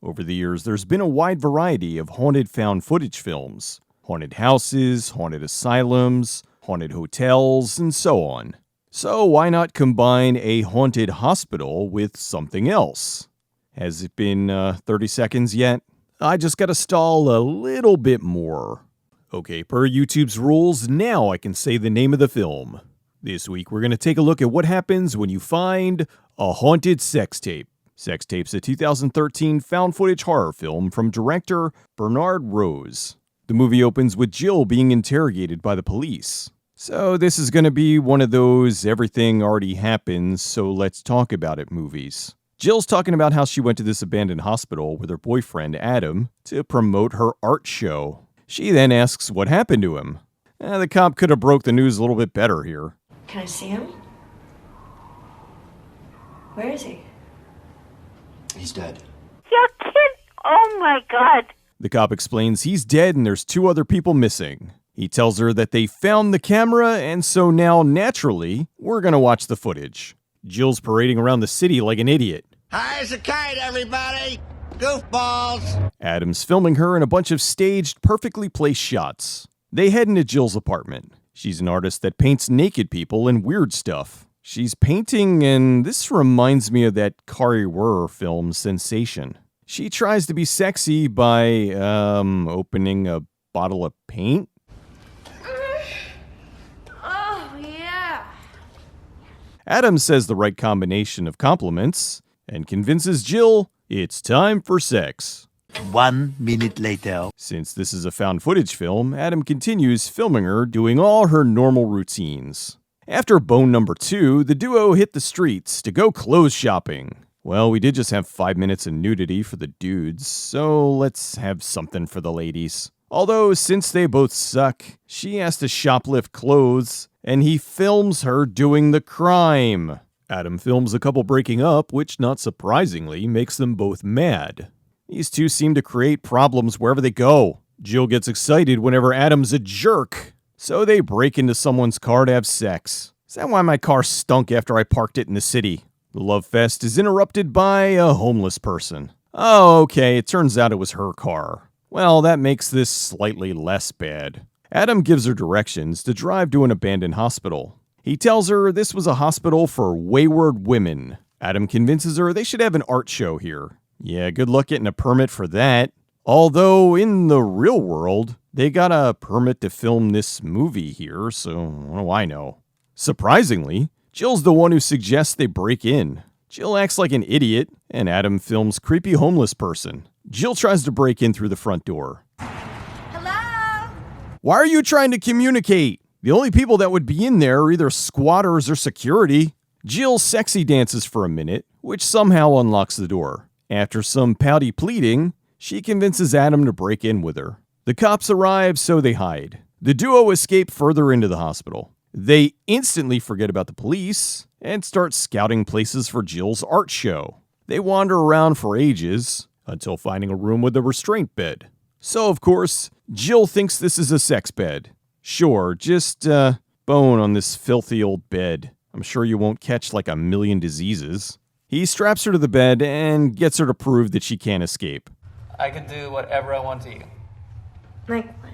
Over the years, there's been a wide variety of haunted found footage films. Haunted houses, haunted asylums, haunted hotels, and so on. So why not combine a haunted hospital with something else? Has it been 30 seconds yet? I just gotta stall a little bit more. Okay, per YouTube's rules, now I can say the name of the film. This week we're gonna take a look at what happens when you find a haunted sex tape. Sex Tape's a 2013 found footage horror film from director Bernard Rose. The movie opens with Jill being interrogated by the police. So this is going to be one of those everything already happens, so let's talk about it movies. Jill's talking about how she went to this abandoned hospital with her boyfriend Adam to promote her art show. She then asks what happened to him. The cop could have broke the news a little bit better here. Can I see him? Where is he? He's dead. You're kidding? Oh my God. The cop explains he's dead and there's 2 other people missing. He tells her that they found the camera, and so now, naturally, we're gonna watch the footage. Jill's parading around the city like an idiot. High as a kite, everybody! Goofballs! Adam's filming her in a bunch of staged, perfectly placed shots. They head into Jill's apartment. She's an artist that paints naked people and weird stuff. She's painting, and this reminds me of that Kari Wuhrer film, Sensation. She tries to be sexy by, opening a bottle of paint. Oh, yeah. Adam says the right combination of compliments and convinces Jill it's time for sex. 1 minute later. Since this is a found footage film, Adam continues filming her doing all her normal routines. After bone number 2, the duo hit the streets to go clothes shopping. Well, we did just have 5 minutes of nudity for the dudes, so let's have something for the ladies. Although, since they both suck, she has to shoplift clothes, and he films her doing the crime. Adam films a couple breaking up, which, not surprisingly, makes them both mad. These two seem to create problems wherever they go. Jill gets excited whenever Adam's a jerk, so they break into someone's car to have sex. Is that why my car stunk after I parked it in the city? The love fest is interrupted by a homeless person. Oh, okay, it turns out it was her car. Well, that makes this slightly less bad. Adam gives her directions to drive to an abandoned hospital. He tells her this was a hospital for wayward women. Adam convinces her they should have an art show here. Yeah, good luck getting a permit for that. Although, in the real world, they got a permit to film this movie here, so what do I know? Surprisingly, Jill's the one who suggests they break in. Jill acts like an idiot, and Adam films creepy homeless person. Jill tries to break in through the front door. Hello? Why are you trying to communicate? The only people that would be in there are either squatters or security. Jill sexy dances for a minute, which somehow unlocks the door. After some pouty pleading, she convinces Adam to break in with her. The cops arrive, so they hide. The duo escape further into the hospital. They instantly forget about the police and start scouting places for Jill's art show. They wander around for ages until finding a room with a restraint bed. So, of course, Jill thinks this is a sex bed. Sure, just bone on this filthy old bed. I'm sure you won't catch like a million diseases. He straps her to the bed and gets her to prove that she can't escape. I can do whatever I want to you. Like what?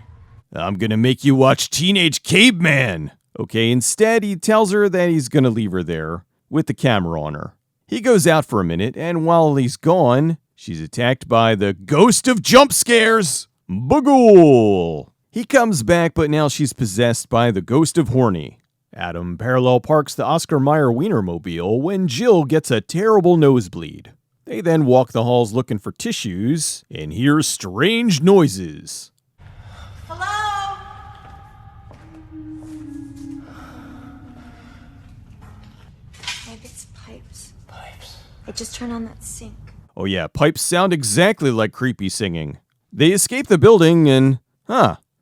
I'm gonna make you watch Teenage Caveman! Okay, instead, he tells her that he's gonna leave her there, with the camera on her. He goes out for a minute, and while he's gone, she's attacked by the ghost of jump scares, Boogle! He comes back, but now she's possessed by the ghost of Horny. Adam parallel parks the Oscar Mayer Wienermobile when Jill gets a terrible nosebleed. They then walk the halls looking for tissues, and hear strange noises. Hello? Maybe it's pipes. Pipes. Hey, just turn on that sink. Oh yeah, pipes sound exactly like creepy singing. They escape the building and,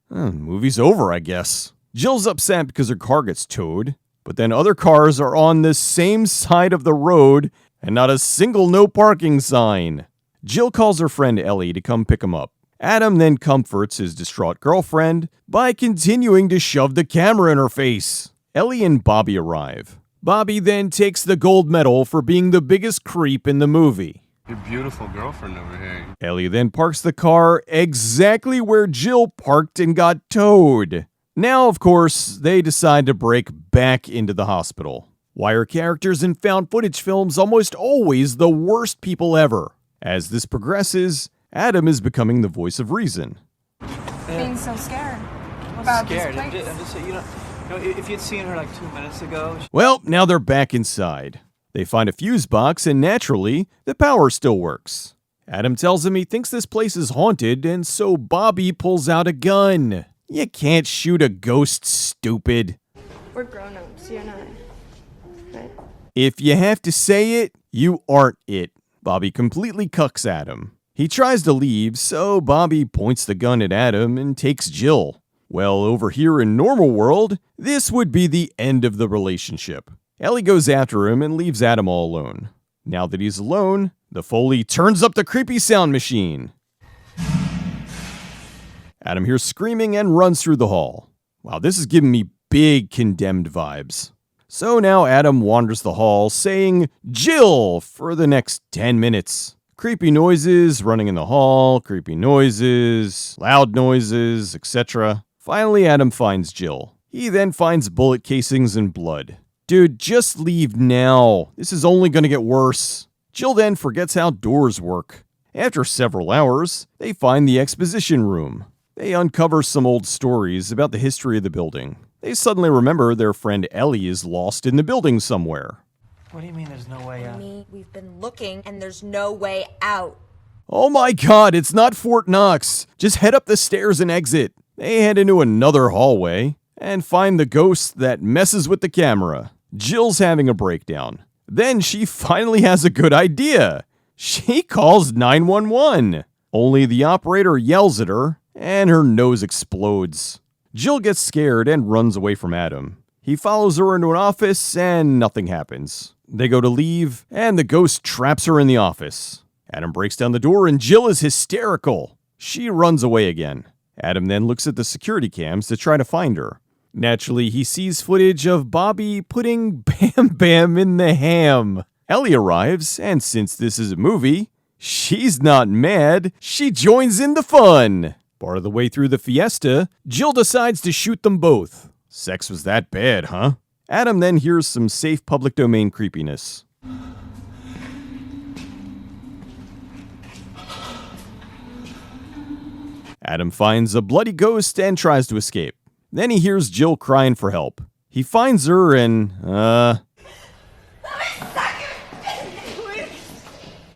movie's over, I guess. Jill's upset because her car gets towed, but then other cars are on the same side of the road and not a single no parking sign. Jill calls her friend Ellie to come pick him up. Adam then comforts his distraught girlfriend by continuing to shove the camera in her face. Ellie and Bobby arrive. Bobby then takes the gold medal for being the biggest creep in the movie. Your beautiful girlfriend over here. Ellie then parks the car exactly where Jill parked and got towed. Now, of course, they decide to break back into the hospital. Why are characters in found footage films almost always the worst people ever? As this progresses, Adam is becoming the voice of reason. Being so scared about Scared. this I'm place. just, you know, if you'd seen her like 2 minutes ago. Well, now they're back inside. They find a fuse box and naturally, the power still works. Adam tells him he thinks this place is haunted and so Bobby pulls out a gun. You can't shoot a ghost, stupid. We're grown-ups, you're not. Right? If you have to say it, you aren't it. Bobby completely cucks Adam. He tries to leave, so Bobby points the gun at Adam and takes Jill. Well, over here in normal world, this would be the end of the relationship. Ellie goes after him and leaves Adam all alone. Now that he's alone, the Foley turns up the creepy sound machine. Adam hears screaming and runs through the hall. Wow, this is giving me big Condemned vibes. So now Adam wanders the hall saying, "Jill," for the next 10 minutes. Creepy noises running in the hall, creepy noises, loud noises, etc. Finally, Adam finds Jill. He then finds bullet casings and blood. Dude, just leave now. This is only going to get worse. Jill then forgets how doors work. After several hours, they find the exposition room. They uncover some old stories about the history of the building. They suddenly remember their friend Ellie is lost in the building somewhere. What do you mean there's no way out? We've been looking and there's no way out. Oh my god, it's not Fort Knox. Just head up the stairs and exit. They head into another hallway and find the ghost that messes with the camera. Jill's having a breakdown. Then she finally has a good idea. She calls 911. Only the operator yells at her and her nose explodes. Jill gets scared and runs away from Adam. He follows her into an office and nothing happens. They go to leave and the ghost traps her in the office. Adam breaks down the door and Jill is hysterical. She runs away again. Adam then looks at the security cams to try to find her. Naturally, he sees footage of Bobby putting Bam Bam in the ham. Ellie arrives, and since this is a movie, she's not mad. She joins in the fun. Part of the way through the fiesta, Jill decides to shoot them both. Sex was that bad, huh? Adam then hears some safe public domain creepiness. Adam finds a bloody ghost and tries to escape. Then he hears Jill crying for help. He finds her and,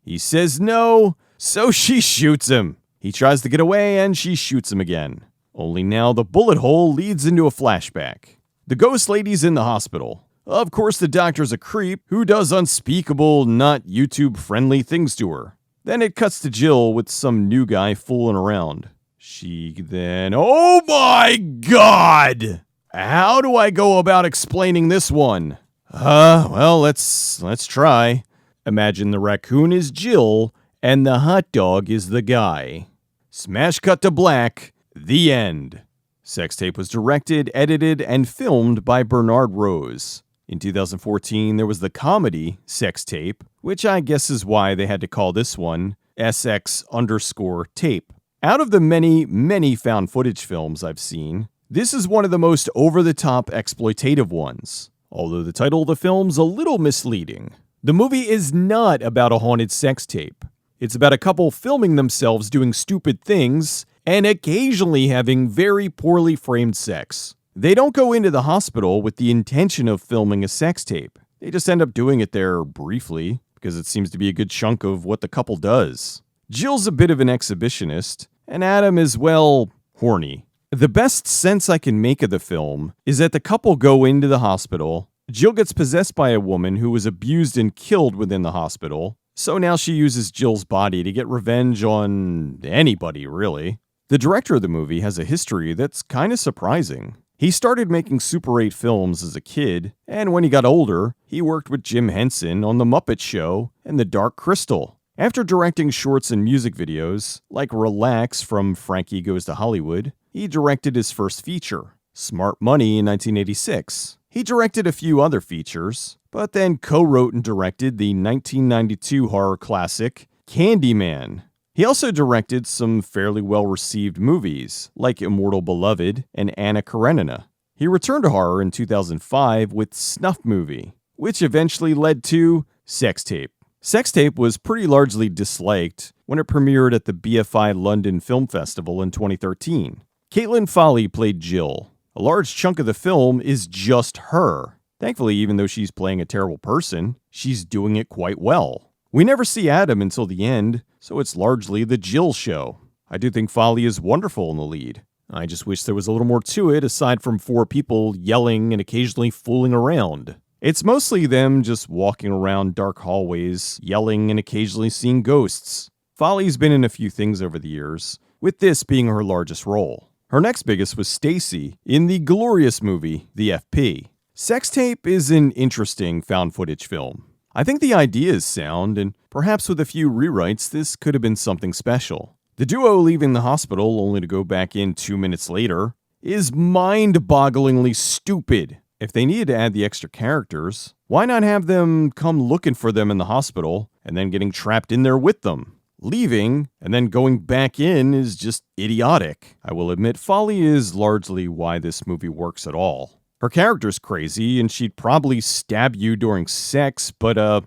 he says no, so she shoots him. He tries to get away and she shoots him again. Only now the bullet hole leads into a flashback. The ghost lady's in the hospital. Of course, the doctor's a creep who does unspeakable, not YouTube-friendly things to her. Then it cuts to Jill with some new guy fooling around. She then... Oh my god! How do I go about explaining this one? Well, let's try. Imagine the raccoon is Jill, and the hot dog is the guy. Smash cut to black. The end. Sex Tape was directed, edited, and filmed by Bernard Rose. In 2014, there was the comedy Sex Tape, which I guess is why they had to call this one SX_tape. Out of the many, many found footage films I've seen, this is one of the most over-the-top exploitative ones, although the title of the film's a little misleading. The movie is not about a haunted sex tape. It's about a couple filming themselves doing stupid things and occasionally having very poorly framed sex. They don't go into the hospital with the intention of filming a sex tape. They just end up doing it there briefly, because it seems to be a good chunk of what the couple does. Jill's a bit of an exhibitionist, and Adam is, well, horny. The best sense I can make of the film is that the couple go into the hospital. Jill gets possessed by a woman who was abused and killed within the hospital, so now she uses Jill's body to get revenge on anybody, really. The director of the movie has a history that's kind of surprising. He started making Super 8 films as a kid, and when he got older, he worked with Jim Henson on The Muppet Show and The Dark Crystal. After directing shorts and music videos, like Relax from Frankie Goes to Hollywood, he directed his first feature, Smart Money, in 1986. He directed a few other features, but then co-wrote and directed the 1992 horror classic, Candyman. He also directed some fairly well-received movies, like Immortal Beloved and Anna Karenina. He returned to horror in 2005 with Snuff Movie, which eventually led to Sex Tape. Sex Tape was pretty largely disliked when it premiered at the BFI London Film Festival in 2013. Caitlin Foley played Jill. A large chunk of the film is just her. Thankfully, even though she's playing a terrible person, she's doing it quite well. We never see Adam until the end, so it's largely the Jill show. I do think Foley is wonderful in the lead. I just wish there was a little more to it aside from 4 people yelling and occasionally fooling around. It's mostly them just walking around dark hallways, yelling and occasionally seeing ghosts. Foley's been in a few things over the years, with this being her largest role. Her next biggest was Stacy in the glorious movie, The FP. Sex Tape is an interesting found footage film. I think the idea is sound, and perhaps with a few rewrites, this could have been something special. The duo leaving the hospital only to go back in 2 minutes later is mind-bogglingly stupid. If they needed to add the extra characters, why not have them come looking for them in the hospital and then getting trapped in there with them? Leaving and then going back in is just idiotic. I will admit, Foley is largely why this movie works at all. Her character's crazy, and she'd probably stab you during sex, but,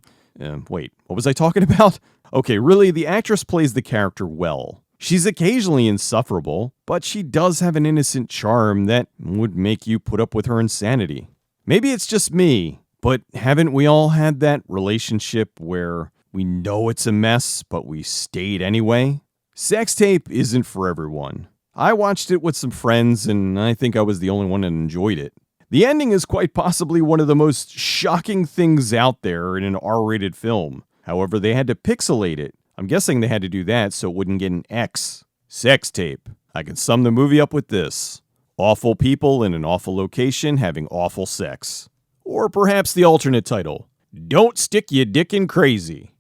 wait, what was I talking about? Okay, really, the actress plays the character well. She's occasionally insufferable, but she does have an innocent charm that would make you put up with her insanity. Maybe it's just me, but haven't we all had that relationship where we know it's a mess, but we stayed anyway? Sex Tape isn't for everyone. I watched it with some friends, and I think I was the only one that enjoyed it. The ending is quite possibly one of the most shocking things out there in an R-rated film. However, they had to pixelate it. I'm guessing they had to do that so it wouldn't get an X. Sex Tape. I can sum the movie up with this. Awful people in an awful location having awful sex. Or perhaps the alternate title, Don't Stick Your Dick in Crazy.